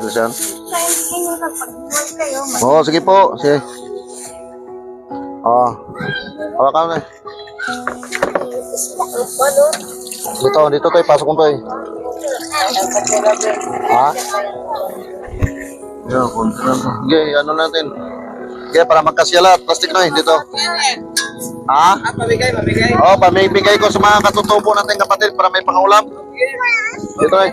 Saan? Oo, sige po. Sige. Oo. Hawakan na. Dito tayo. Pasok mo tayo. Ha? Yan, konti lang. Sige, ano natin. Kaya para magkasya lahat. Plastic na dito. Ha? Pamigay. Oo, pamibigay ko sa mga katutubo natin kapatid para may pangulam. Dito eh.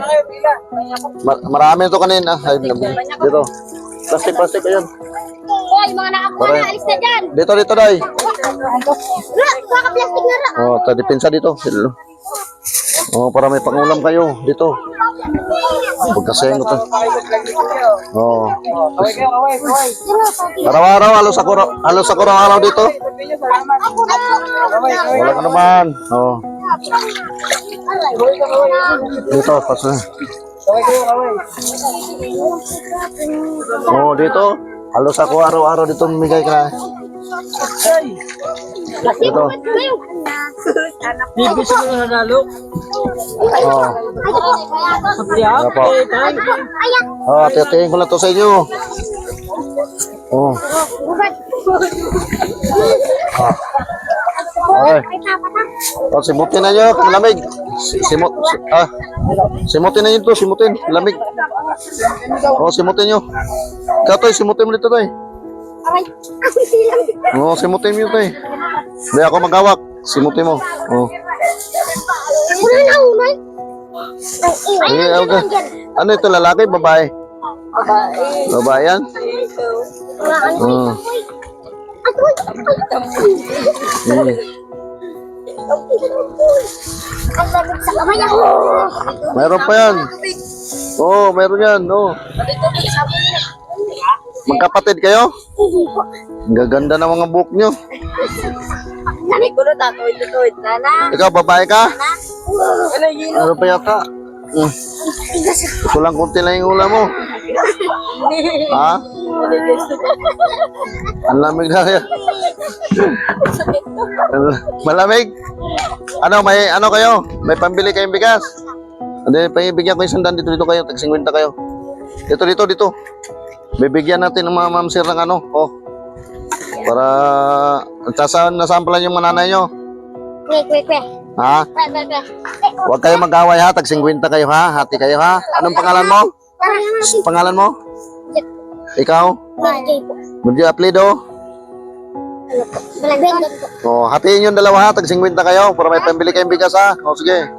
Marami ito kanina. Ay, dito. Plastic, ayun. Hoy, mga nakakuha na, alis na dyan. Dito, day. Baka plastic na ra. Oh, tadi pinsa dito. Oh, para may pangulam kayo dito. Pagkaseng ko to. Oh. Araw-araw halos ako araw dito. Wala ka naman. Oh. Dito, paso. Oh, dito. Halos ako araw-araw dito mamigay ka. Dito. Bibis mo na nalo. Oh. Kaya po. Oh, tiyatiin ko lang to sa inyo. Oh. Okay. Oh, simutin na nyo. Lamig. Simutin na nyo to. Simutin. Lamig. Oh, simutin nyo. Ikaw to, simutin mo dito to. Oh, simutin mo to. Hindi ako magawak. Simutin mo. Oh. Wala na, umay. Okay. Ano ito, lalaki, babae? Babae yan? Oh. Ang lamig sa kamay ako. Mayroon pa yan. Oo, mayroon yan. Oo. Magkapatid kayo? Ang gaganda ng mga buhok nyo. Lamig ko na tatuwid. Nana. Ikaw, babae ka? Ano yun? Ano pa yata? Kulang kunti lang yung ulam mo. Ha? Ang lamig na kaya. Malamig? Ano, may ano kayo? May pambili kayong bigas? Hindi, bigyan ko yung sandan dito kayo. Tag-50 kayo. Dito. Bibigyan natin ng mga ma'am sir ng ano. Oh. Para nasampalan yung mananay nyo. Wait. Ha? Wait. Huwag kayo mag-away ha. Tag-50 kayo ha. Hati kayo ha. Anong pangalan mo? Pangalan mo? Ikaw? Medyo apelido? Malagyan po. Oh, hatiin yung dalawa ha. Tag-50 kayo. Para may pambili kayong bigas ha. O sige.